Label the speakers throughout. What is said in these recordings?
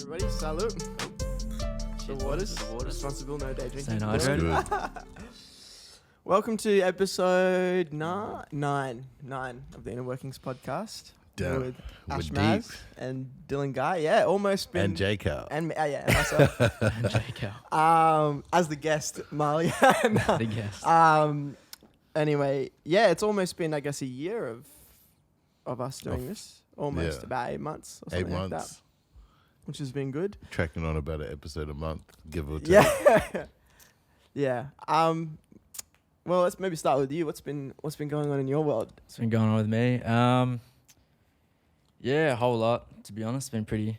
Speaker 1: Everybody, salute. The waters. Responsible, no day drinking.
Speaker 2: Staying hydrated.
Speaker 1: Welcome to episode nine of the Inner Workings podcast.
Speaker 3: Damn.
Speaker 1: With
Speaker 3: We're
Speaker 1: Ash
Speaker 3: deep.
Speaker 1: Maz and Dylan Guy. Yeah, almost been.
Speaker 3: And J-Cal.
Speaker 1: And myself.
Speaker 2: And J-Cal.
Speaker 1: As the guest, Marley.
Speaker 2: The guest.
Speaker 1: Anyway, yeah, it's almost been, I guess, a year of us doing this. Almost about 8 months or something
Speaker 3: 8 months.
Speaker 1: like that. Which has been good.
Speaker 3: Tracking on about an episode a month, give or take.
Speaker 1: Yeah. Yeah. Well, let's maybe start with you. What's been going on in your world?
Speaker 2: What's been going on with me? Yeah, a whole lot, to be honest. Been pretty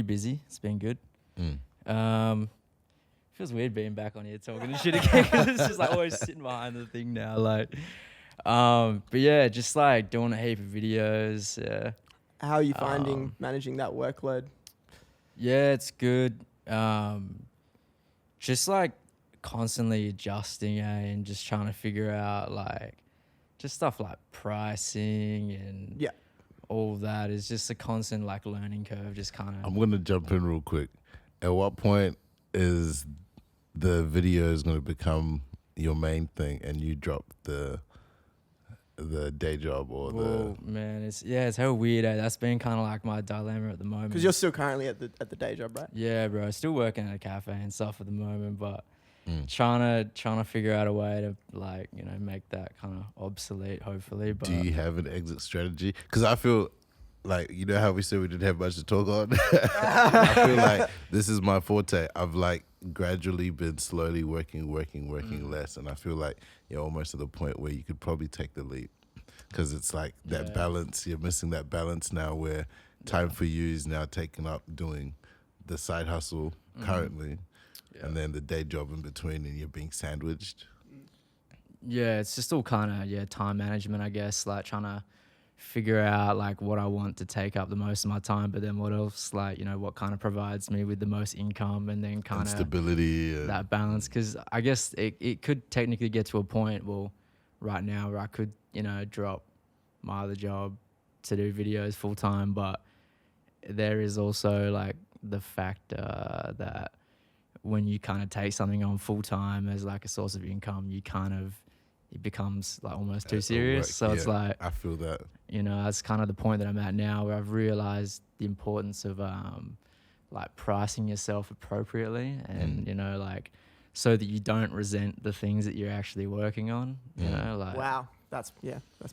Speaker 2: busy. It's been good. Feels weird being back on here talking and shit again, 'cause it's just like always sitting behind the thing now. Like, but yeah, just like doing a heap of videos.
Speaker 1: How are you finding managing that workload?
Speaker 2: Yeah, it's good. Just like constantly adjusting, and just trying to figure out like just stuff like pricing and all that is just a constant like learning curve. Just kind of.
Speaker 3: I'm going to jump in real quick. At what point is the video is going to become your main thing and you drop the day job or
Speaker 2: Oh man, it's hella weird. That's been kind of like my dilemma at the moment.
Speaker 1: Because you're still currently at the day job, right?
Speaker 2: Yeah, bro. Still working at a cafe and stuff at the moment, but trying to figure out a way to like make that kind of obsolete. Hopefully, but
Speaker 3: do you have an exit strategy? Because I feel like how we said we didn't have much to talk on. I feel like this is my forte. I've like gradually been slowly working less, and I feel like you're almost to the point where you could probably take the leap, because it's like that balance. You're missing that balance now, where time for you is now taken up doing the side hustle currently, and then the day job in between, and you're being sandwiched.
Speaker 2: Yeah, it's just all kind of time management, I guess. Like trying to figure out like what I want to take up the most of my time, but then what else, like what kind of provides me with the most income, and then kind of
Speaker 3: stability,
Speaker 2: that balance. Because I guess it could technically get to a point, well, right now where I could drop my other job to do videos full time, but there is also like the factor that when you kind of take something on full time as like a source of income, it becomes like almost too serious. So it's like,
Speaker 3: I feel that.
Speaker 2: That's kind of the point that I'm at now, where I've realized the importance of like pricing yourself appropriately, and like so that you don't resent the things that you're actually working on. Like
Speaker 1: Wow, that's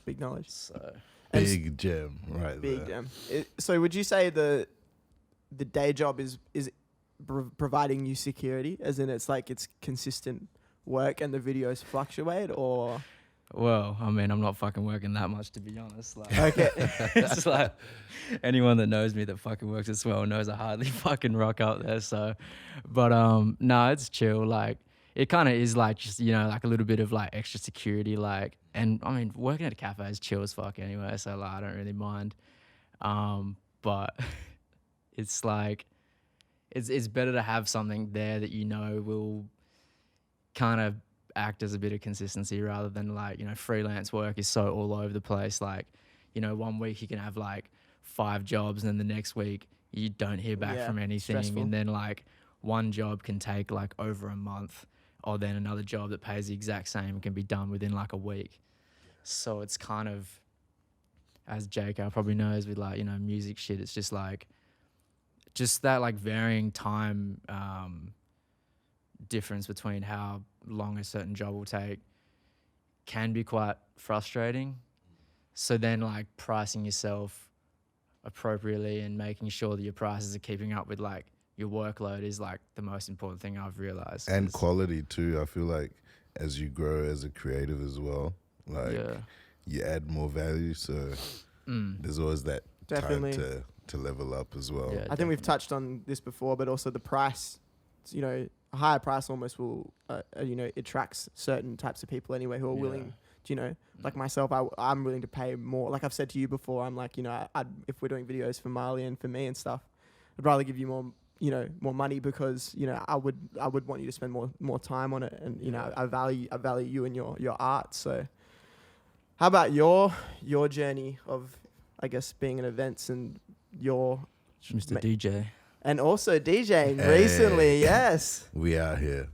Speaker 1: big knowledge.
Speaker 2: So
Speaker 3: Big gem, right
Speaker 1: Big
Speaker 3: there.
Speaker 1: gem. So would you say the day job is providing you security, as in it's like it's consistent work and the videos fluctuate, or?
Speaker 2: Well, I mean, I'm not fucking working that much, to be honest. Like,
Speaker 1: Okay.
Speaker 2: It's like anyone that knows me that fucking works as well knows I hardly fucking rock out there. So, but no, it's chill. Like, it kind of is like just like a little bit of like extra security. Like, and I mean, working at a cafe is chill as fuck anyway. So like, I don't really mind. But it's like it's better to have something there that will kind of act as a bit of consistency, rather than like freelance work is so all over the place. Like 1 week you can have like 5 jobs, and then the next week you don't hear back from anything,
Speaker 1: stressful.
Speaker 2: and then like one job can take like over a month, or then another job that pays the exact same can be done within like a week. So it's kind of, as J.K. probably knows with like music shit, it's just like that like varying time difference between how long a certain job will take can be quite frustrating. So then like pricing yourself appropriately and making sure that your prices are keeping up with like your workload is like the most important thing I've realized.
Speaker 3: And quality too. I feel like as you grow as a creative as well, like you add more value, so there's always that
Speaker 1: Definitely.
Speaker 3: time to level up as well.
Speaker 2: Yeah.
Speaker 1: I think we've touched on this before, but also the price, a higher price almost will, attracts certain types of people anyway who are willing, like myself, I'm willing to pay more. Like I've said to you before, I'm like, if we're doing videos for Marley and for me and stuff, I'd rather give you more money, because, I would want you to spend more time on it. And, I value you and your art. So how about your journey of, I guess, being in events and your
Speaker 2: Mr. DJ.
Speaker 1: And also DJing
Speaker 3: Hey.
Speaker 1: recently, yes.
Speaker 3: We out here.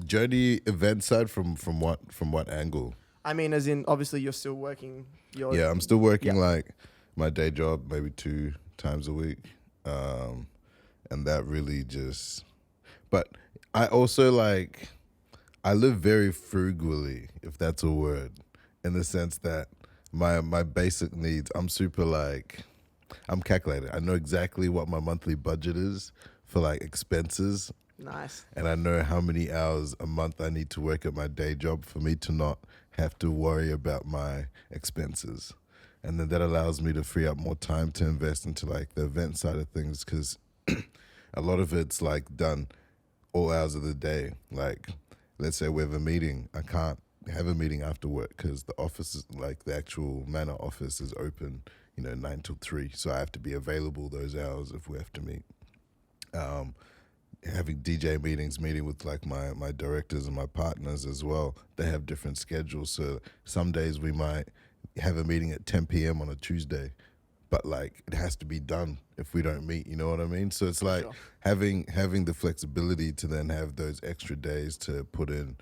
Speaker 3: Journey event side from what angle?
Speaker 1: I mean, as in, obviously, you're still working.
Speaker 3: Yeah, I'm still working
Speaker 1: Yeah.
Speaker 3: like my day job maybe 2 times a week, and that really just. But I also like, I live very frugally, if that's a word, in the sense that my basic needs, I'm super like, I'm calculated. I know exactly what my monthly budget is for like expenses.
Speaker 1: Nice.
Speaker 3: And I know how many hours a month I need to work at my day job for me to not have to worry about my expenses. And then that allows me to free up more time to invest into like the event side of things, because a lot of it's like done all hours of the day. Like, let's say we have a meeting. I can't have a meeting after work because the office is like the actual manor office is open, 9 till 3. So I have to be available those hours if we have to meet. Having DJ meetings, meeting with like my directors and my partners as well. They have different schedules. So some days we might have a meeting at 10 p.m. on a Tuesday, but like it has to be done if we don't meet, you know what I mean? So it's like
Speaker 1: Sure.
Speaker 3: having the flexibility to then have those extra days to put in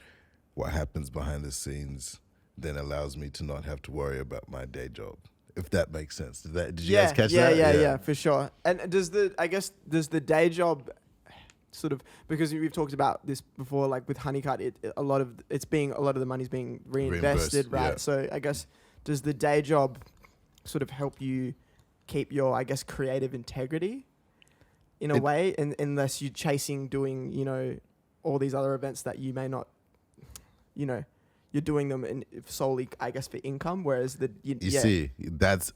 Speaker 3: what happens behind the scenes then allows me to not have to worry about my day job. If that makes sense. Did you guys catch that?
Speaker 1: Yeah, for sure. And does the day job sort of, because we've talked about this before, like with Honeycut, a lot of the money's being reinvested, right?
Speaker 3: Yeah.
Speaker 1: So I guess, does the day job sort of help you keep your, I guess, creative integrity in a way, unless you're chasing doing, all these other events that you may not, you're doing them solely, I guess, for income, whereas
Speaker 3: see, that's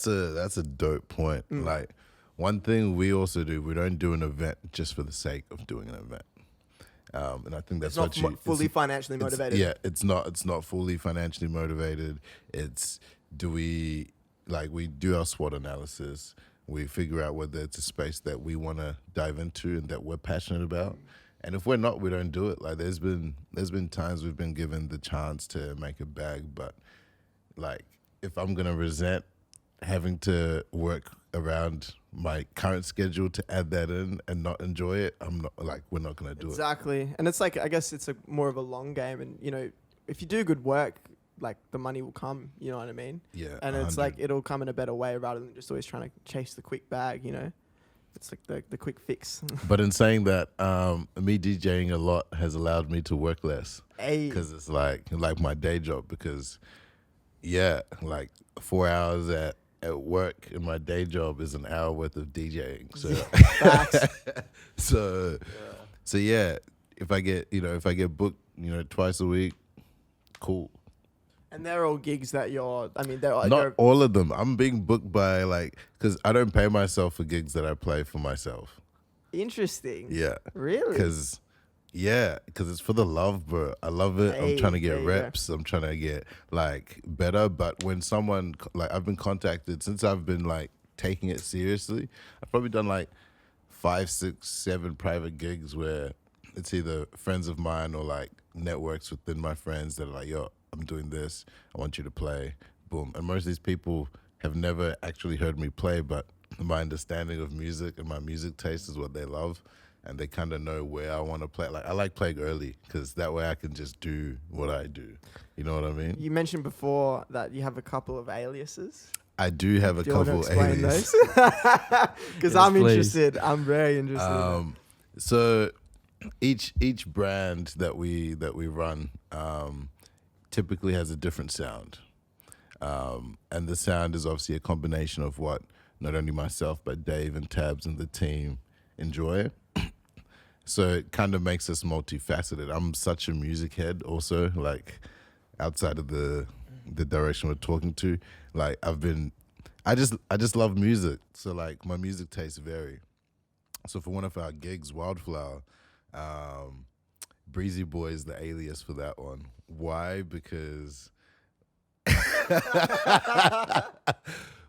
Speaker 3: a dope point. Like, one thing we also do, we don't do an event just for the sake of doing an event. And I think that's
Speaker 1: it's not fully financially motivated.
Speaker 3: Yeah, it's not fully financially motivated. We do our SWOT analysis. We figure out whether it's a space that we want to dive into and that we're passionate about. And if we're not, we don't do it. Like, there's been times we've been given the chance to make a bag, but like, if I'm gonna resent having to work around my current schedule to add that in and not enjoy it, we're not gonna do it.
Speaker 1: Exactly. And it's like, I guess it's more of a long game, and if you do good work, like, the money will come, you know what I mean?
Speaker 3: Yeah.
Speaker 1: And it's
Speaker 3: 100.
Speaker 1: like, it'll come in a better way rather than just always trying to chase the quick bag, It's like the quick fix.
Speaker 3: But in saying that, me DJing a lot has allowed me to work less,
Speaker 1: Hey.
Speaker 3: because it's like my day job. Because like 4 hours at work in my day job is an hour worth of DJing. So
Speaker 1: Facts.
Speaker 3: so yeah, if I get booked twice a week, cool.
Speaker 1: And they're all gigs that
Speaker 3: Not all of them. I'm being booked by because I don't pay myself for gigs that I play for myself.
Speaker 1: Interesting.
Speaker 3: Yeah.
Speaker 1: Really?
Speaker 3: Because it's for the love, bro. I love it. I'm trying to get
Speaker 1: there you
Speaker 3: reps. I'm trying to get better. But when someone I've been contacted since I've been taking it seriously, I've probably done 5, 6, 7 private gigs where it's either friends of mine or networks within my friends that are like, yo, I'm doing this, I want you to play, boom. And most of these people have never actually heard me play, but my understanding of music and my music taste is what they love, and they kind of know where I want to play. I like playing early because that way I can just do what I do. You know what I mean?
Speaker 1: You mentioned before that you have a couple of aliases.
Speaker 3: I do have a
Speaker 1: Do you want to
Speaker 3: couple
Speaker 1: explain
Speaker 3: aliases.
Speaker 1: those? Because I'm
Speaker 2: please.
Speaker 1: interested. I'm very interested.
Speaker 3: So each brand that we run typically has a different sound. And the sound is obviously a combination of what not only myself, but Dave and Tabs and the team enjoy. So it kind of makes us multifaceted. I'm such a music head also, outside of the direction we're talking to. I just love music. So my music tastes vary. So for one of our gigs, Wildflower, Breezy Boy is the alias for that one. Why? Because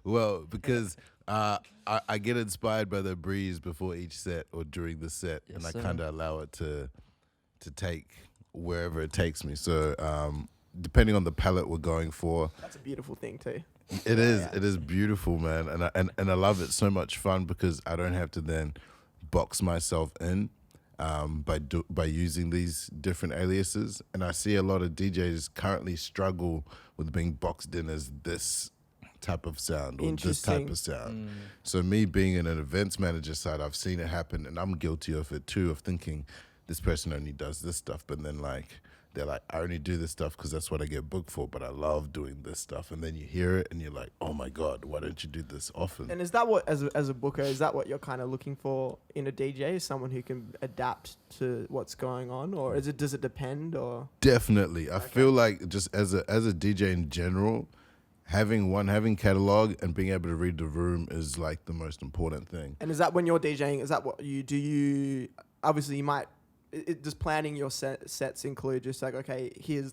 Speaker 3: because I get inspired by the breeze before each set or during the set,
Speaker 2: Yes,
Speaker 3: and I
Speaker 2: sir.
Speaker 3: kind of allow it to take wherever it takes me. So depending on the palette we're going for,
Speaker 1: That's a beautiful thing too.
Speaker 3: It is beautiful, man, and I love it. So much fun because I don't have to then box myself in by using these different aliases. And I see a lot of DJs currently struggle with being boxed in as this type of sound or this type of sound. So me being in an events manager side, I've seen it happen, and I'm guilty of it too, of thinking this person only does this stuff, but then like they're like, I only do this stuff because that's what I get booked for, but I love doing this stuff. And then you hear it and you're like, oh my God, why don't you do this often?
Speaker 1: And is that what, as a booker, is that what you're kind of looking for in a DJ? Is someone who can adapt to what's going on, or does it depend? Or
Speaker 3: definitely, I feel like just as a DJ in general, having catalog and being able to read the room is like the most important thing.
Speaker 1: And is that when you're DJing? Is that what you do? You obviously you might. Does planning your sets include just like, okay, here's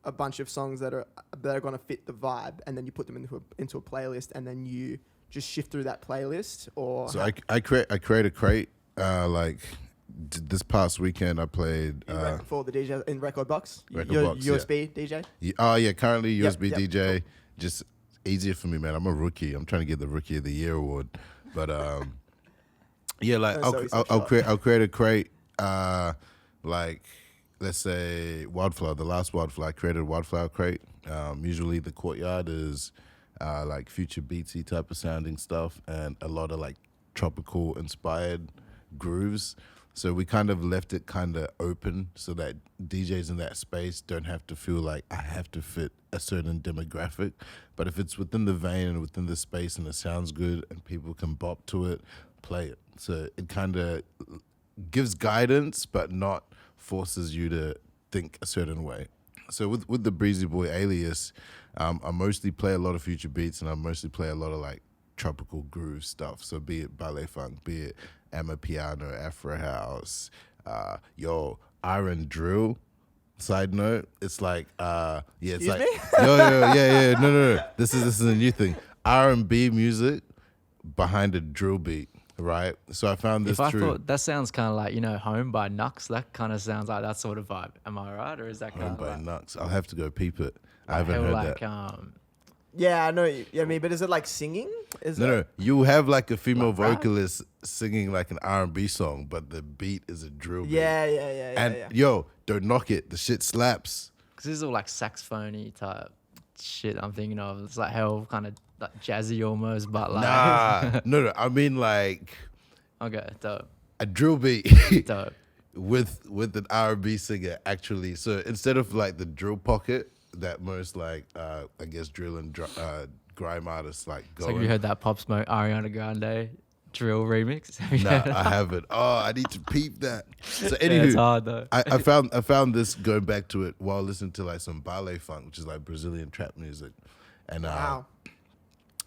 Speaker 1: a bunch of songs that are going to fit the vibe, and then you put them into a playlist, and then you just shift through that playlist? Or
Speaker 3: so I create a crate. Like this past weekend, I played
Speaker 1: for the DJ in Record Box.
Speaker 3: Box,
Speaker 1: USB DJ.
Speaker 3: Currently USB
Speaker 1: Yep.
Speaker 3: DJ. Just easier for me, man. I'm a rookie. I'm trying to get the Rookie of the Year award, but like I'll create a crate. Like let's say Wildflower, the last Wildflower, I created a Wildflower crate. Usually the Courtyard is like future beatsy type of sounding stuff, and a lot of like tropical inspired grooves. So we kind of left it kind of open so that DJs in that space don't have to feel like I have to fit a certain demographic. But if it's within the vein and within the space and it sounds good and people can bop to it, play it. So it kind of gives guidance, but not forces you to think a certain way. So with the Breezy Boy alias, I mostly play a lot of future beats, and I mostly play a lot of like tropical groove stuff. So be it ballet funk, be it Amapiano, Afro house, iron drill. Side note, it's like it's like no. This is a new thing. R&B music behind a drill beat. Right, so I found this.
Speaker 2: Thought that sounds kind of like Home by Nux. That kind of sounds like that sort of vibe. Am I right, or is that kind
Speaker 3: Home
Speaker 2: of
Speaker 3: by
Speaker 2: like,
Speaker 3: Nux? I'll have to go peep it. I haven't heard
Speaker 2: like,
Speaker 3: that.
Speaker 1: Yeah, I know. I mean, but is it like singing?
Speaker 3: No. You have like a female vocalist singing like an R&B song, but the beat is a drill beat.
Speaker 1: Yeah.
Speaker 3: And don't knock it. The shit slaps.
Speaker 2: Because this is all like saxophony type shit. I'm thinking of. It's like hell, kind of like jazzy almost, but like
Speaker 3: no. I mean like
Speaker 2: okay, dope.
Speaker 3: A drill beat.
Speaker 2: Dope.
Speaker 3: with an R&B singer actually. So instead of like the drill pocket that most like I guess drill and grime artists like go.
Speaker 2: So have you heard that Pop Smoke Ariana Grande drill remix?
Speaker 3: Nah, I haven't. Oh, I need to peep that. So anywho,
Speaker 2: yeah, it's hard though.
Speaker 3: I found this going back to it while listening to like some ballet funk, which is like Brazilian trap music, and
Speaker 1: wow.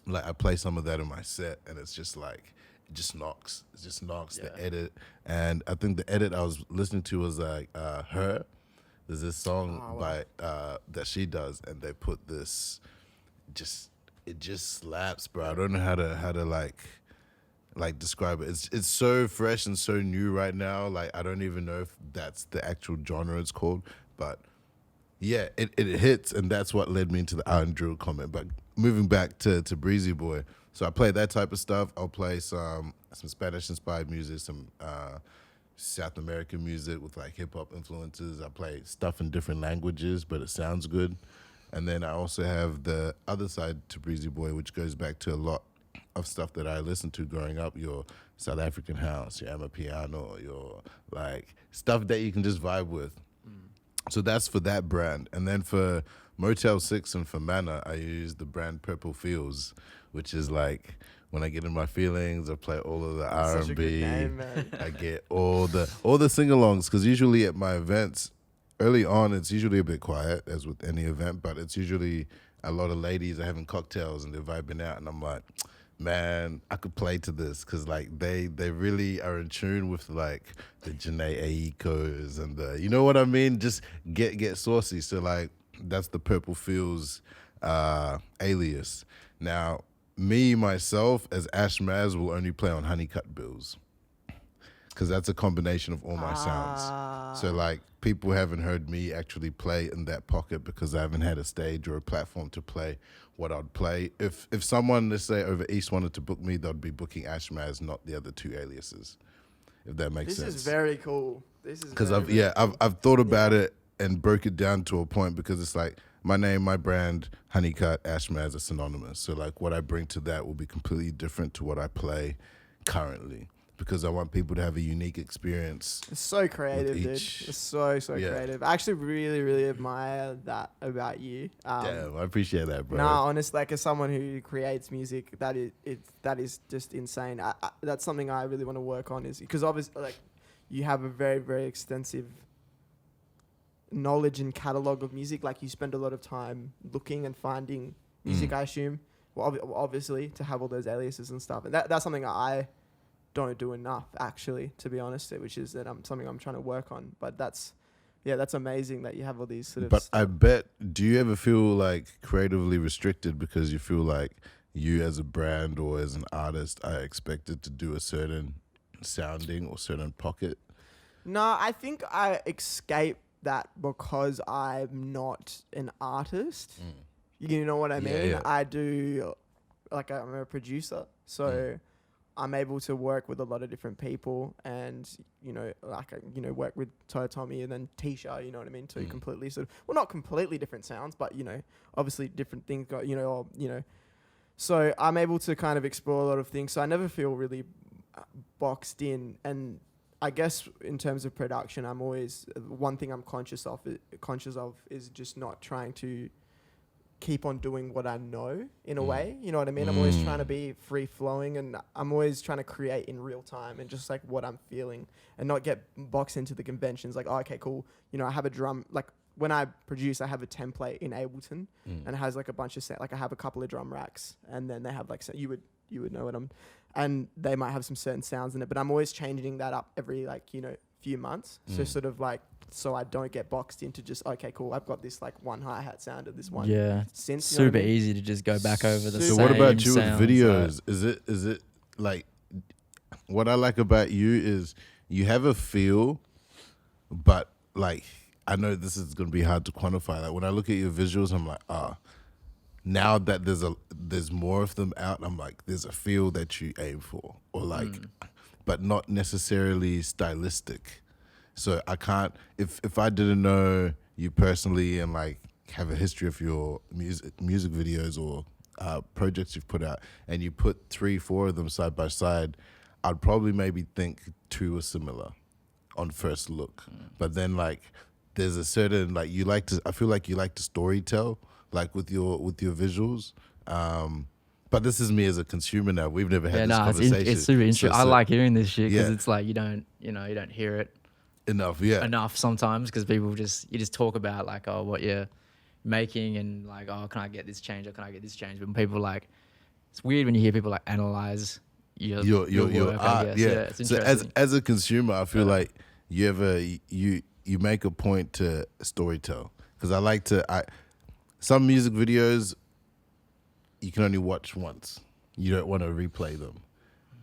Speaker 3: Like I play some of that in my set, and it's just like it just knocks. It just knocks the edit, and I think the edit I was listening to was like her. There's this song by that she does, and they put this. It just slaps, bro. I don't know how to like describe it. It's so fresh and so new right now. Like I don't even know if that's the actual genre it's called, but yeah, it hits, and that's what led me into the Iron Drill comment. But moving back to Breezy Boy, so I play that type of stuff. I'll play some Spanish inspired music, some South American music with like hip hop influences. I play stuff in different languages, but it sounds good. And then I also have the other side to Breezy Boy, which goes back to a lot of stuff that I listened to growing up, your South African house, your Amapiano, your like stuff that you can just vibe with. So that's for that brand. And then for Motel 6 and for Mana, I use the brand Purple Feels, which is like when I get in my feelings, I play all of the R&B.
Speaker 1: Such a good name, man.
Speaker 3: I get all the sing-alongs, because usually at my events, early on, it's usually a bit quiet, as with any event, but it's usually a lot of ladies are having cocktails and they're vibing out, and I'm like, man, I could play to this, because like they really are in tune with like the Janae Aikos and the, you know what I mean? Just get saucy. So like that's the Purple Feels alias. Now, me, myself, as Ash Maz will only play on Honeycut Bills, because that's a combination of all my sounds. So like people haven't heard me actually play in that pocket because I haven't had a stage or a platform to play what I'd play. If someone, let's say over East, wanted to book me, they'd be booking Ashmaz, not the other two aliases. If that makes sense.
Speaker 1: This is very cool. This is
Speaker 3: because
Speaker 1: cool.
Speaker 3: I've thought about it and broke it down to a point because it's like my name, my brand, Honeycut, Ashmaz are synonymous. So like what I bring to that will be completely different to what I play currently because I want people to have a unique experience.
Speaker 1: It's so creative, dude. It's so creative. I actually really, really admire that about you.
Speaker 3: Damn, I appreciate that, bro.
Speaker 1: Nah, honestly, like as someone who creates music, that is just insane. That's something I really want to work on, is because obviously, like, you have a very, very extensive knowledge and catalog of music. Like, you spend a lot of time looking and finding music, I assume. Well, obviously, to have all those aliases and stuff. And that's something I don't do enough, actually, to be honest, which is that something I'm trying to work on. But that's amazing that you have all these sort of
Speaker 3: But
Speaker 1: stuff.
Speaker 3: I bet, do you ever feel like creatively restricted because you feel like you as a brand or as an artist are expected to do a certain sounding or certain pocket?
Speaker 1: No, I think I escape that because I'm not an artist. You know what I mean?
Speaker 3: Yeah.
Speaker 1: I do, like, I'm a producer, so I'm able to work with a lot of different people, and work with Tommy and then Tisha. You know what I mean? Two completely not completely different sounds, but obviously different things got So I'm able to kind of explore a lot of things. So I never feel really boxed in, and I guess in terms of production, I'm always, one thing I'm conscious of is just not trying to keep on doing what I know in a way. You know what I mean? I'm always trying to be free flowing, and I'm always trying to create in real time and just like what I'm feeling, and not get boxed into the conventions. Like, oh, okay, cool. I have a drum, like when I produce, I have a template in Ableton and it has like a bunch of I have a couple of drum racks, and then they have like, so you would know what and they might have some certain sounds in it, but I'm always changing that up every few months. So sort of like, so I don't get boxed into just, okay, cool, I've got this like one hi-hat sound of this one synth.
Speaker 2: Super easy to just go back over the
Speaker 3: So
Speaker 2: same
Speaker 3: what about you with
Speaker 2: sounds,
Speaker 3: videos? Is it like, what I like about you is you have a feel, but like, I know this is going to be hard to quantify. Like when I look at your visuals, I'm like, now that there's more of them out, I'm like, there's a feel that you aim for, or like, but not necessarily stylistic. So I can't, if I didn't know you personally and like have a history of your music videos or projects you've put out, and you put 3-4 of them side by side, I'd probably maybe think two are similar on first look. But then like, there's a certain, like, I feel like you like to story tell, like with your visuals. But this is me as a consumer now. We've never had this conversation.
Speaker 2: It's super interesting. I like hearing this shit because it's like you don't hear it
Speaker 3: enough
Speaker 2: sometimes, because people you just talk about like, oh, what you're making, and like, oh, can I get this change or can I get this change? But people like, it's weird when you hear people like analyze your work,
Speaker 3: art.
Speaker 2: It's
Speaker 3: so
Speaker 2: interesting.
Speaker 3: as a consumer, I feel like you make a point to storytell, because I like to some music videos you can only watch once. You don't want to replay them,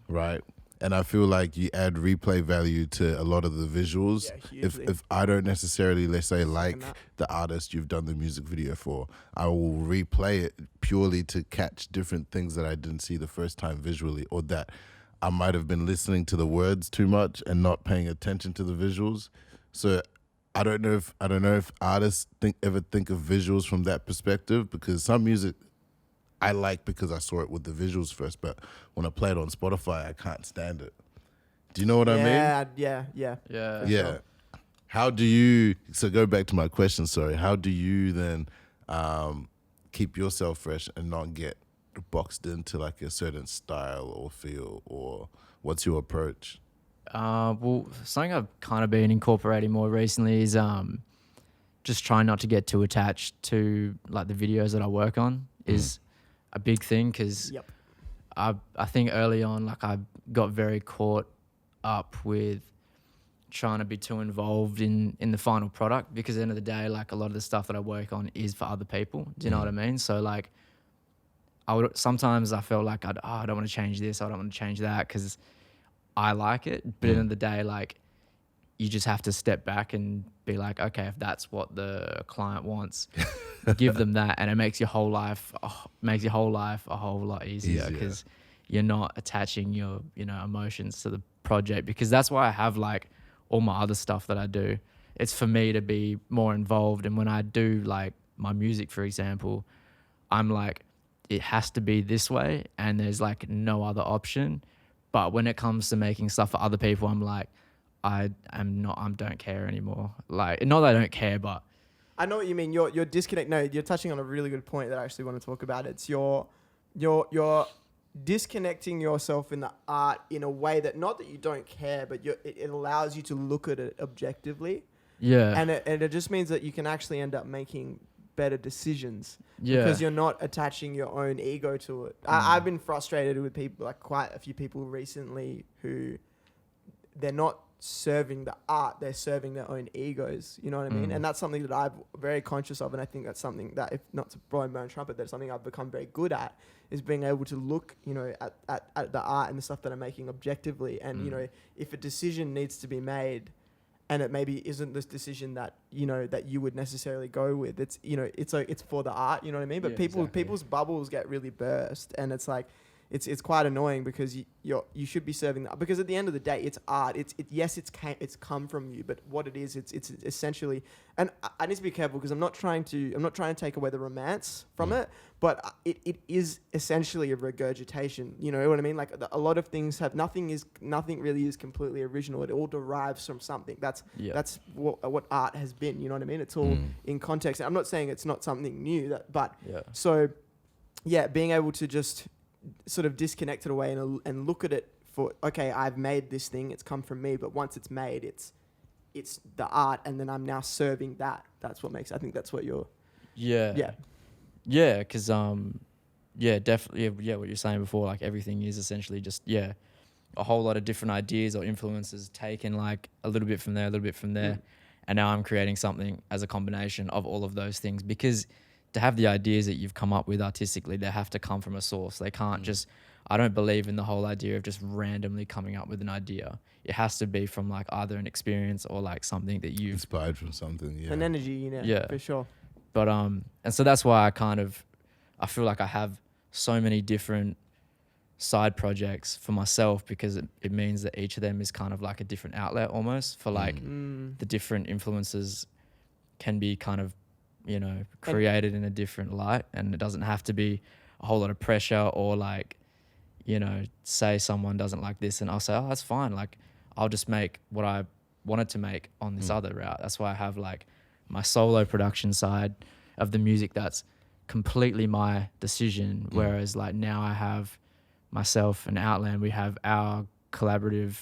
Speaker 3: right? And I feel like you add replay value to a lot of the visuals. Yeah, if I don't necessarily, let's say, like the artist you've done the music video for, I will replay it purely to catch different things that I didn't see the first time visually, or that I might have been listening to the words too much and not paying attention to the visuals. So I don't know if artists ever think of visuals from that perspective, because some music I like because I saw it with the visuals first, but when I play it on Spotify, I can't stand it. Do you know what I mean?
Speaker 1: Yeah.
Speaker 3: Sure. How do you, so go back to my question, sorry, how do you then keep yourself fresh and not get boxed into like a certain style or feel, or what's your approach?
Speaker 2: Well, something I've kind of been incorporating more recently is just trying not to get too attached to like the videos that I work on is a big thing, because I think early on, like, I got very caught up with trying to be too involved in the final product, because at the end of the day, like, a lot of the stuff that I work on is for other people. Do you know what I mean? So like, sometimes I felt like I don't want to change this, I don't want to change that, because I like it. But at the end of the day, like, you just have to step back and be like, okay, if that's what the client wants, give them that, and it makes your whole life a whole lot easier because you're not attaching your emotions to the project. Because that's why I have like all my other stuff that I do. It's for me to be more involved, and when I do like my music, for example, I'm like, it has to be this way, and there's like no other option. But when it comes to making stuff for other people, I'm like, I don't care anymore. Like, not that I don't care, but
Speaker 1: I know what you mean. You're disconnect. No, you're touching on a really good point that I actually want to talk about. It's you're disconnecting yourself in the art in a way that, not that you don't care, but it allows you to look at it objectively.
Speaker 2: Yeah.
Speaker 1: And it just means that you can actually end up making better decisions.
Speaker 2: Yeah.
Speaker 1: Because you're not attaching your own ego to it. I've been frustrated with people, like quite a few people recently, who they're not serving the art, they're serving their own egos. You know what I mean? And that's something that I'm very conscious of, and I think that's something that, if not to blow my own trumpet, that's something I've become very good at, is being able to look, at the art and the stuff that I'm making objectively. And, if a decision needs to be made, and it maybe isn't this decision that that you would necessarily go with, it's it's for the art, you know what I mean? But people's bubbles get really burst, and it's like it's quite annoying, because you should be serving that, because at the end of the day, it's art. It's come from you, but what it is, it's essentially, and I need to be careful, because I'm not trying to take away the romance from it, but it is essentially a regurgitation. You know what I mean? Like, a lot of things have nothing really is completely original. It all derives from something. That's what art has been. You know what I mean? It's all in context. I'm not saying it's not something new, being able to just sort of disconnect it away and look at it for, okay, I've made this thing, it's come from me, but once it's made, it's the art, and then I'm now serving that. That's what makes, I think that's what you're...
Speaker 2: because definitely, what you're saying before, like, everything is essentially just a whole lot of different ideas or influences taken, like a little bit from there, and now I'm creating something as a combination of all of those things, because to have the ideas that you've come up with artistically, they have to come from a source. They can't just, I don't believe in the whole idea of just randomly coming up with an idea. It has to be from like either an experience or like something that you've
Speaker 3: inspired from something,
Speaker 1: an energy, for sure.
Speaker 2: But and so that's why I feel like I have so many different side projects for myself, because it means that each of them is kind of like a different outlet almost for like the different influences can be kind of created in a different light, and it doesn't have to be a whole lot of pressure, or like, say someone doesn't like this and I'll say, oh, that's fine. Like, I'll just make what I wanted to make on this other route. That's why I have like my solo production side of the music that's completely my decision. Whereas like now I have myself and Outland, we have our collaborative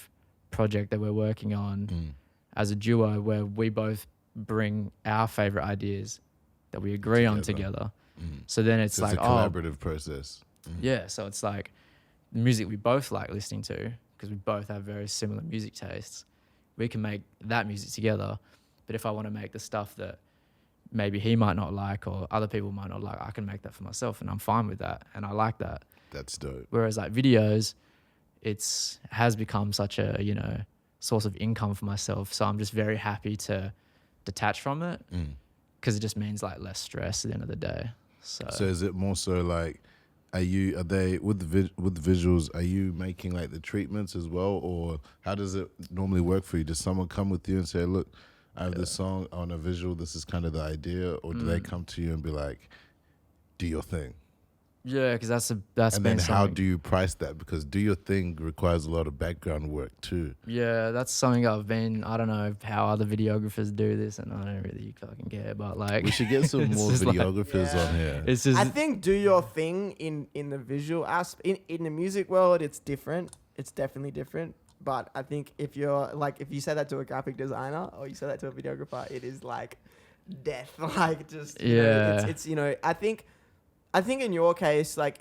Speaker 2: project that we're working on as a duo, where we both bring our favorite ideas that we agree on together. So then it's like
Speaker 3: a collaborative process.
Speaker 2: Yeah, so it's like the music we both like listening to, because we both have very similar music tastes. We can make that music together. But if I want to make the stuff that maybe he might not like or other people might not like, I can make that for myself, and I'm fine with that, and I like that.
Speaker 3: That's dope.
Speaker 2: Whereas like videos, has become such a source of income for myself. So I'm just very happy to detach from it, because it just means like less stress at the end of the day. So
Speaker 3: is it more so like, are they with the visuals, are you making like the treatments as well, or how does it normally work for you? Does someone come with you and say, look, I have this song on a visual, this is kind of the idea, or do they come to you and be like, do your thing?
Speaker 2: Yeah, because that's
Speaker 3: and then how do you price that? Because do your thing requires a lot of background work too.
Speaker 2: Yeah, that's something I don't know how other videographers do this, and I don't really fucking care, but like...
Speaker 3: We should get some more videographers on here.
Speaker 2: It's just...
Speaker 1: I think do your thing in the visual aspect. In the music world, it's different. It's definitely different. But I think if you say that to a graphic designer or you say that to a videographer, it is like death. Like, just, it's I think in your case, like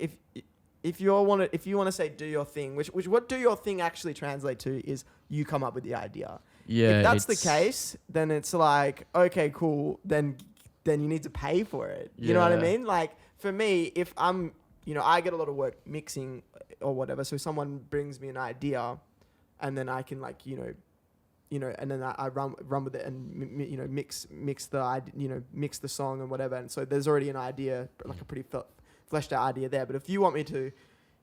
Speaker 1: if you want to say do your thing, which what do your thing actually translate to is you come up with the idea.
Speaker 2: Yeah.
Speaker 1: If that's the case, then it's like, okay, cool. Then you need to pay for it. You know what I mean? Like, for me, if I'm, I get a lot of work mixing or whatever. So someone brings me an idea, and then I can like, you know, and then I run with it and you know, mix the song and whatever. And so there's already an idea, like a pretty fleshed out idea there. But if you want me to,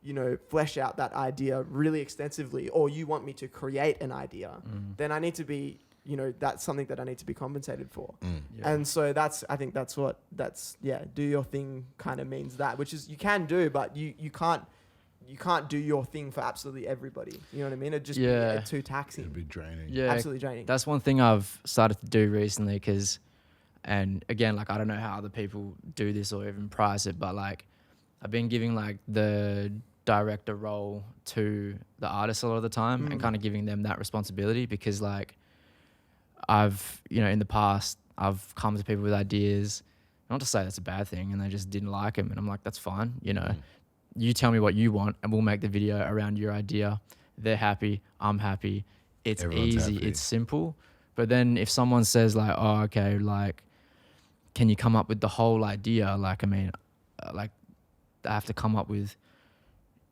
Speaker 1: you know, flesh out that idea really extensively, or you want me to create an idea, then I need to be, you know, that's something that I need to be compensated for. And so I think that's do your thing kind of means that, which is you can do, but you can't do your thing for absolutely everybody. You know what I mean? It'd just be too taxing.
Speaker 3: It'd be draining.
Speaker 2: Yeah,
Speaker 1: absolutely draining.
Speaker 2: That's one thing I've started to do recently, and again, like, I don't know how other people do this or even price it, but like, I've been giving like the director role to the artist a lot of the time and kind of giving them that responsibility, because like, I've, you know, in the past, I've come to people with ideas, not to say that's a bad thing, and they just didn't like them. And I'm like, that's fine. You know, you tell me what you want and we'll make the video around your idea. They're happy. I'm happy. It's
Speaker 3: Everyone's
Speaker 2: easy.
Speaker 3: happy.
Speaker 2: It's simple. But then if someone says like, oh, okay, like, can you come up with the whole idea? Like, I mean, like, I have to come up with,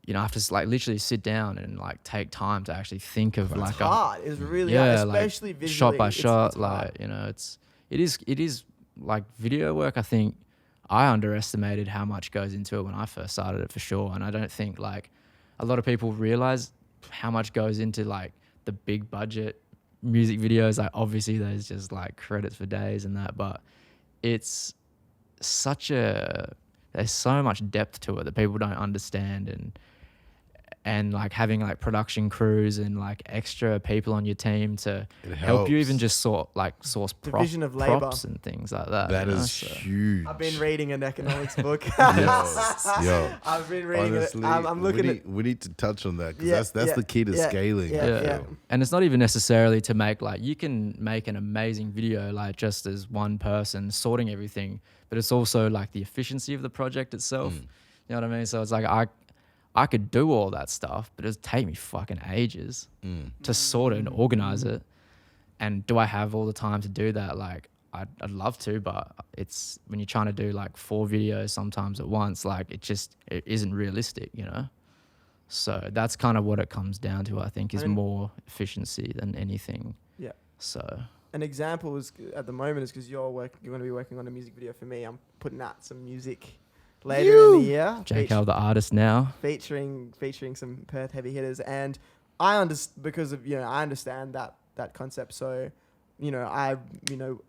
Speaker 2: you know, I have to like literally sit down and like take time to actually think of like
Speaker 1: It's hard. It's really hard, especially
Speaker 2: like,
Speaker 1: visually.
Speaker 2: shot by shot.
Speaker 1: It's
Speaker 2: like,
Speaker 1: hard.
Speaker 2: you know, it is like video work. I think I underestimated how much goes into it when I first started it, for sure. And I don't think like a lot of people realize how much goes into like the big budget music videos. Like, obviously there's just like credits for days and that, but it's there's so much depth to it that people don't understand, and like having like production crews and like extra people on your team to help you even just source
Speaker 1: Division of labor.
Speaker 2: props and things like that.
Speaker 3: That
Speaker 2: you know?
Speaker 3: is huge.
Speaker 1: I've been reading an economics book.
Speaker 3: Yo,
Speaker 1: I've been reading
Speaker 3: honestly,
Speaker 1: it. I'm looking at.
Speaker 3: we need to touch on that, because that's the key to scaling.
Speaker 1: Yeah.
Speaker 2: And it's not even necessarily to make like, you can make an amazing video like just as one person sorting everything, but it's also like the efficiency of the project itself. You know what I mean? So it's like I could do all that stuff, but it'd take me fucking ages to sort it and organize it. And do I have all the time to do that? Like, I'd love to, but it's when you're trying to do like 4 videos sometimes at once, like it isn't realistic, you know? So that's kind of what it comes down to, I think, is more efficiency than anything. Yeah. So
Speaker 1: an example is at the moment is because you're going to be working on a music video for me. I'm putting out some music later in the year.
Speaker 2: JK, the artist now.
Speaker 1: Featuring some Perth heavy hitters. And I understand that concept. So, you know, I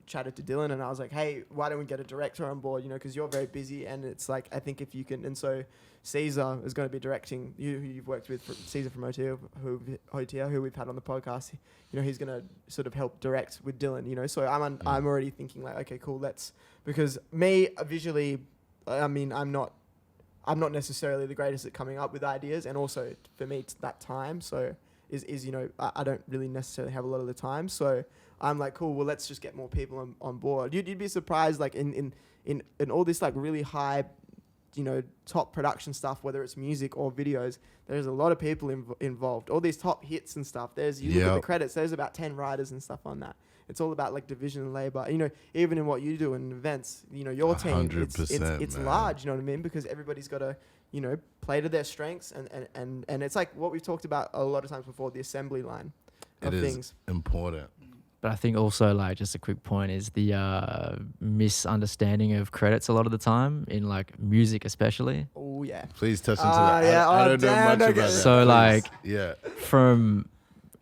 Speaker 1: chatted to Dylan and I was like, hey, why don't we get a director on board? You know, because you're very busy, and it's like, I think if you can. And so Caesar is going to be directing you, who you've worked with, Caesar from Hotia, who we've had on the podcast. You know, he's going to sort of help direct with Dylan, you know. So I'm already thinking like, okay, cool, because me visually, I mean, I'm not necessarily the greatest at coming up with ideas, and also for me it's that time. So is you know, I don't really necessarily have a lot of the time. So I'm like, cool, well, let's just get more people on board. You'd be surprised, like in all this like really high, you know, top production stuff, whether it's music or videos, there's a lot of people involved. All these top hits and stuff. Look at the credits. There's about 10 writers and stuff on that. It's all about like division and labor. You know, even in what you do in events, you know, your team, it's large. You know what I mean? Because everybody's got to, you know, play to their strengths, and it's like what we've talked about a lot of times before, the assembly line of things.
Speaker 3: It is important.
Speaker 2: But I think also, like, just a quick point is the misunderstanding of credits a lot of the time in like music, especially.
Speaker 1: Oh yeah.
Speaker 3: Please touch into that.
Speaker 1: Yeah.
Speaker 3: I don't know much about that.
Speaker 2: So like,
Speaker 3: yeah.
Speaker 2: From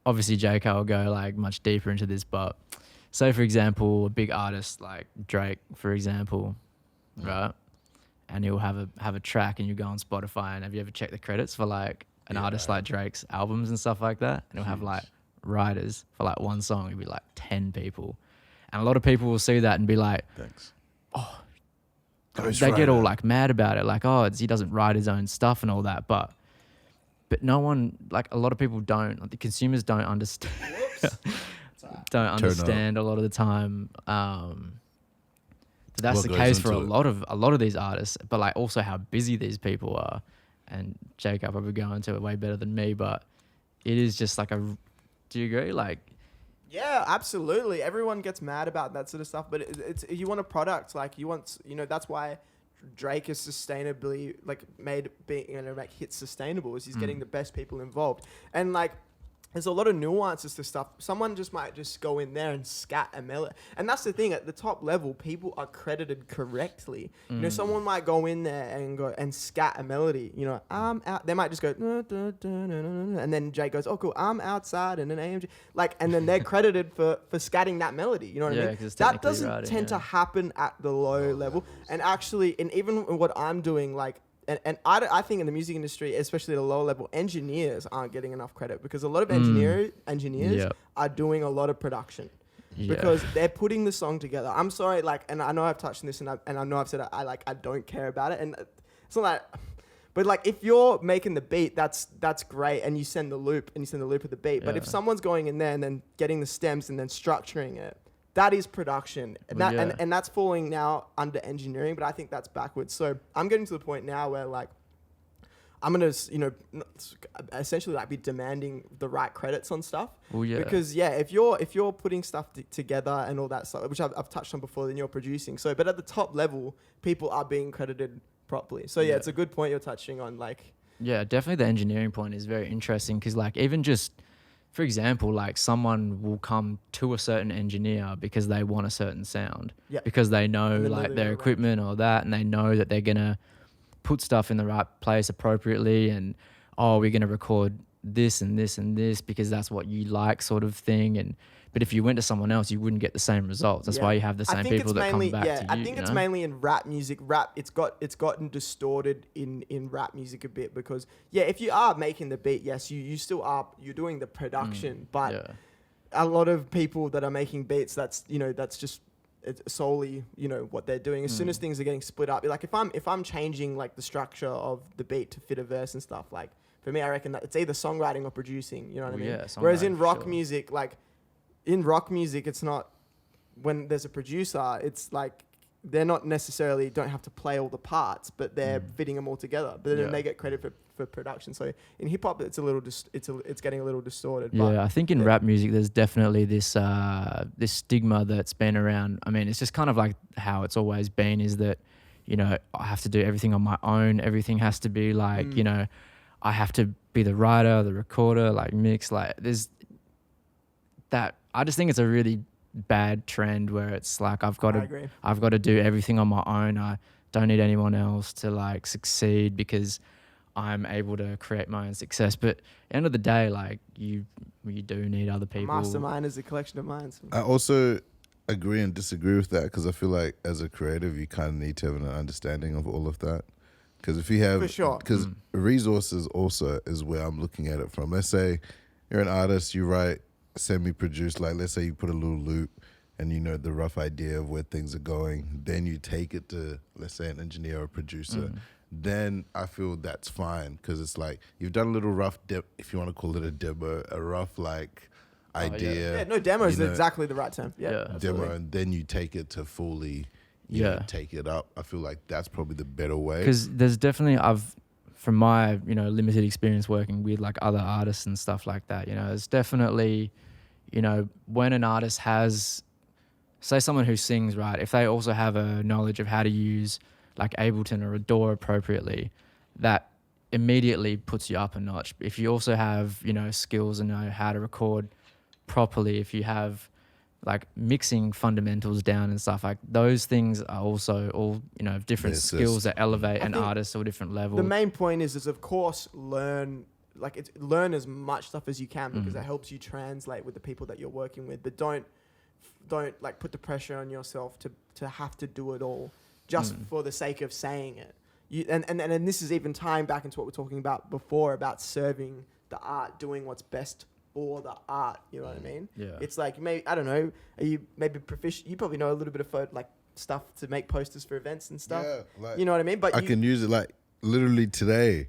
Speaker 2: obviously JK will go like much deeper into this, but say for example, a big artist like Drake, for example, right? And he'll have a track, and you go on Spotify, and have you ever checked the credits for like an artist like Drake's albums and stuff like that? And he'll have like writers for like one song, it'd be like 10 people, and a lot of people will see that and be like,
Speaker 3: thanks.
Speaker 2: Oh, they get all like mad about it, like, oh, he doesn't write his own stuff and all that, but no one, like, a lot of people don't, like, the consumers don't understand a lot of the time. That's the case for a lot of these artists, but like also how busy these people are. And Jake, I'll probably go into it way better than me, but it is just like do you agree? Like,
Speaker 1: yeah, absolutely. Everyone gets mad about that sort of stuff, but it's you want a product, like you want, you know, that's why Drake is sustainably like make hits sustainable, is he's getting the best people involved. And like, there's a lot of nuances to stuff. Someone just might just go in there and scat a melody. And that's the thing, at the top level, people are credited correctly. You know, someone might go in there and scat a melody. You know, I'm out. They might just go, "Duh, duh, duh, duh, duh, duh," and then Jay goes, "Oh, cool, I'm outside in an AMG." Like, and then they're credited for scatting that melody. You know what I mean?
Speaker 2: 'cause it's
Speaker 1: That
Speaker 2: technically
Speaker 1: doesn't
Speaker 2: writing,
Speaker 1: tend to happen at the low level. And actually, and even what I'm doing, like, and I think in the music industry, especially at a lower level, engineers aren't getting enough credit because a lot of engineers
Speaker 2: Yep.
Speaker 1: are doing a lot of production
Speaker 2: Yeah.
Speaker 1: because they're putting the song together. I'm sorry, like, and I know I've touched on this and I know I've said I don't care about it, and it's not like, but like if you're making the beat, that's great, and you send the loop of the beat. But if
Speaker 2: Yeah.
Speaker 1: someone's going in there and then getting the stems and then structuring it, that is production, and
Speaker 2: Well,
Speaker 1: that
Speaker 2: yeah.
Speaker 1: and that's falling now under engineering. But I think that's backwards. So I'm getting to the point now where like I'm gonna, you know, essentially like be demanding the right credits on stuff.
Speaker 2: Well, yeah.
Speaker 1: Because if you're putting stuff together and all that stuff, which I've touched on before, then you're producing. So, but at the top level, people are being credited properly. So yeah,
Speaker 2: Yeah.
Speaker 1: it's a good point you're touching on. Like,
Speaker 2: Yeah, definitely the engineering point is very interesting because, like, even just, for example, like someone will come to a certain engineer because they want a certain sound.
Speaker 1: Yeah.
Speaker 2: Because they know,
Speaker 1: And then
Speaker 2: like,
Speaker 1: they
Speaker 2: their
Speaker 1: arrange.
Speaker 2: equipment or that, and they know that they're going to put stuff in the right place appropriately, and, oh, we're going to record this and this and this because that's what you like, sort of thing. But if you went to someone else, you wouldn't get the same results. That's
Speaker 1: Yeah.
Speaker 2: why you have the
Speaker 1: I
Speaker 2: same
Speaker 1: think
Speaker 2: people
Speaker 1: it's
Speaker 2: that
Speaker 1: mainly,
Speaker 2: come back
Speaker 1: yeah,
Speaker 2: to you.
Speaker 1: I think
Speaker 2: you
Speaker 1: it's
Speaker 2: know?
Speaker 1: mainly in rap music. It's gotten distorted in rap music a bit because if you are making the beat, yes, you still are, you're doing the production, but
Speaker 2: Yeah.
Speaker 1: a lot of people that are making beats, that's just it's solely what they're doing. As soon as things are getting split up, like if I'm changing like the structure of the beat to fit a verse and stuff, like for me, I reckon that it's either songwriting or producing. You know what I
Speaker 2: Well,
Speaker 1: mean?
Speaker 2: yeah,
Speaker 1: Whereas in
Speaker 2: songwriting,
Speaker 1: rock
Speaker 2: sure.
Speaker 1: music, like in rock music, it's not, when there's a producer, it's like they're not necessarily don't have to play all the parts, but they're fitting them all together. But then
Speaker 2: Yeah.
Speaker 1: they get credit for production. So in hip hop, it's a little it's getting a little distorted.
Speaker 2: Yeah,
Speaker 1: but
Speaker 2: I think in
Speaker 1: yeah.
Speaker 2: rap music, there's definitely this this stigma that's been around. I mean, it's just kind of like how it's always been, is that, I have to do everything on my own. Everything has to be like, I have to be the writer, the recorder, like mix. Like there's that. I just think it's a really bad trend where it's like
Speaker 1: I agree.
Speaker 2: I've got to do everything on my own. I don't need anyone else to like succeed because I'm able to create my own success. But at the end of the day, like you do need other
Speaker 1: A
Speaker 2: people.
Speaker 1: mastermind is a collection of minds.
Speaker 3: I also agree and disagree with that because I feel like as a creative, you kind of need to have an understanding of all of that. Because if you have,
Speaker 1: For sure.
Speaker 3: because resources also is where I'm looking at it from. Let's say you're an artist, you write semi-produced, like let's say you put a little loop and you know the rough idea of where things are going. Then you take it to, let's say, an engineer or a producer. Then I feel that's fine because it's like you've done a little rough, if you want to call it a demo, a rough like idea.
Speaker 1: Yeah, no, demo is
Speaker 3: you know,
Speaker 1: exactly the right term. Yeah,
Speaker 2: Yeah.
Speaker 3: demo,
Speaker 1: absolutely.
Speaker 3: and then you take it to fully, you know,
Speaker 2: Yeah.
Speaker 3: take it up. I feel like that's probably the better way.
Speaker 2: Because there's definitely, from my limited experience working with like other artists and stuff like that, it's definitely, when an artist has, say someone who sings, right, if they also have a knowledge of how to use like Ableton or a DAW appropriately, that immediately puts you up a notch. If you also have skills and know how to record properly, if you have like mixing fundamentals down and stuff, like those things are also all different
Speaker 3: Yes,
Speaker 2: skills
Speaker 3: yes.
Speaker 2: that elevate an
Speaker 1: think
Speaker 2: artist to a different level.
Speaker 1: The main point is of course learn as much stuff as you can because it helps you translate with the people that you're working with. But don't like put the pressure on yourself to have to do it all just for the sake of saying it. And this is even tying back into what we're talking about before about serving the art, doing what's best for the art. You know what I mean?
Speaker 2: Yeah.
Speaker 1: It's like maybe I don't know. Are you maybe proficient? You probably know a little bit of like stuff to make posters for events and stuff.
Speaker 3: Yeah, like,
Speaker 1: you know what I mean? But
Speaker 3: I can use it like literally today.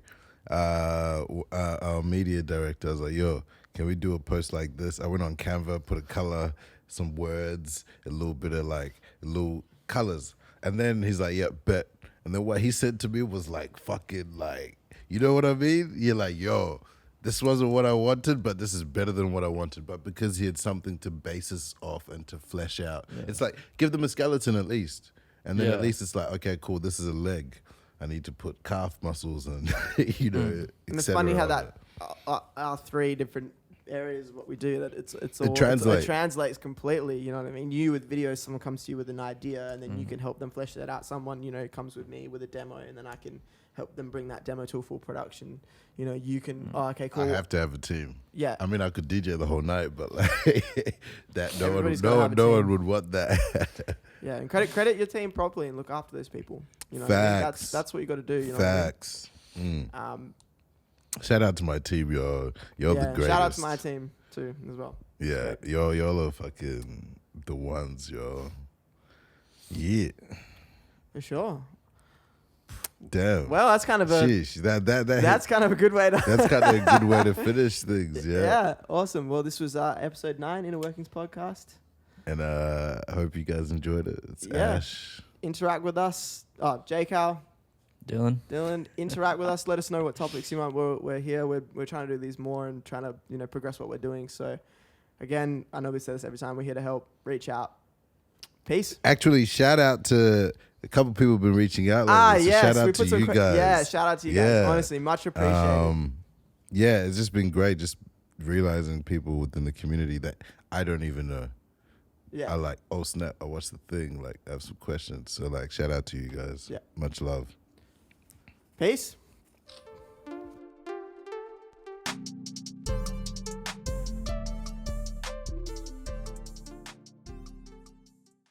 Speaker 3: Our media director was like, "Yo, can we do a post like this?" I went on Canva, put a color, some words, a little bit of like little colors, and then he's like, "Yeah, bet." And then what he said to me was like, "Fucking like, you know what I mean?" You're like, "Yo, this wasn't what I wanted, but this is better than what I wanted." But because he had something to base us off and to flesh out, it's like give them a skeleton at least, and then
Speaker 2: Yeah.
Speaker 3: at least it's like, okay, cool, this is a leg. I need to put calf muscles and
Speaker 1: and it's funny how that our three different areas of what we do that it's all
Speaker 3: translates.
Speaker 1: it translates completely. You know what I mean? You with videos, someone comes to you with an idea, and then you can help them flesh that out. Someone comes with me with a demo, and then I can help them bring that demo to a full production. You can. Oh, okay, cool.
Speaker 3: I have to have a team.
Speaker 1: Yeah.
Speaker 3: I mean, I could DJ the whole night, but like that, no
Speaker 1: Everybody's gotta have a
Speaker 3: one
Speaker 1: team.
Speaker 3: would want that.
Speaker 1: Yeah, and credit your team properly and look after those people. You know,
Speaker 3: Facts.
Speaker 1: that's what you got to do. You know
Speaker 3: Facts.
Speaker 1: What I mean?
Speaker 3: Shout out to my team, y'all. You're the greatest.
Speaker 1: Shout out to my team too as well.
Speaker 3: Yeah, y'all are fucking the ones, y'all. Yeah.
Speaker 1: For sure.
Speaker 3: Damn.
Speaker 1: Well, that's kind of a
Speaker 3: Sheesh,
Speaker 1: that's kind of a good way to
Speaker 3: that's kind of a good way to finish things. Yeah.
Speaker 1: Yeah, awesome. Well, this was episode 9 Inner Workings podcast.
Speaker 3: And I hope you guys enjoyed it. It's
Speaker 1: Yeah.
Speaker 3: Ash.
Speaker 1: Interact with us. Oh, J-Cal, Dylan, interact with us. Let us know what topics you want. We're here. We're trying to do these more and trying to progress what we're doing. So, again, I know we say this every time. We're here to help. Reach out. Peace.
Speaker 3: Actually, shout out to a couple people who've been reaching out lately. So
Speaker 1: yes.
Speaker 3: shout
Speaker 1: we
Speaker 3: out
Speaker 1: put
Speaker 3: to
Speaker 1: some
Speaker 3: you guys.
Speaker 1: Yeah, shout out to you guys. Honestly, much appreciated.
Speaker 3: Yeah, it's just been great just realizing people within the community that I don't even know.
Speaker 1: Yeah.
Speaker 3: I like, oh snap, I watched the thing. Like, I have some questions. So like, shout out to you guys.
Speaker 1: Yeah.
Speaker 3: Much love.
Speaker 1: Peace.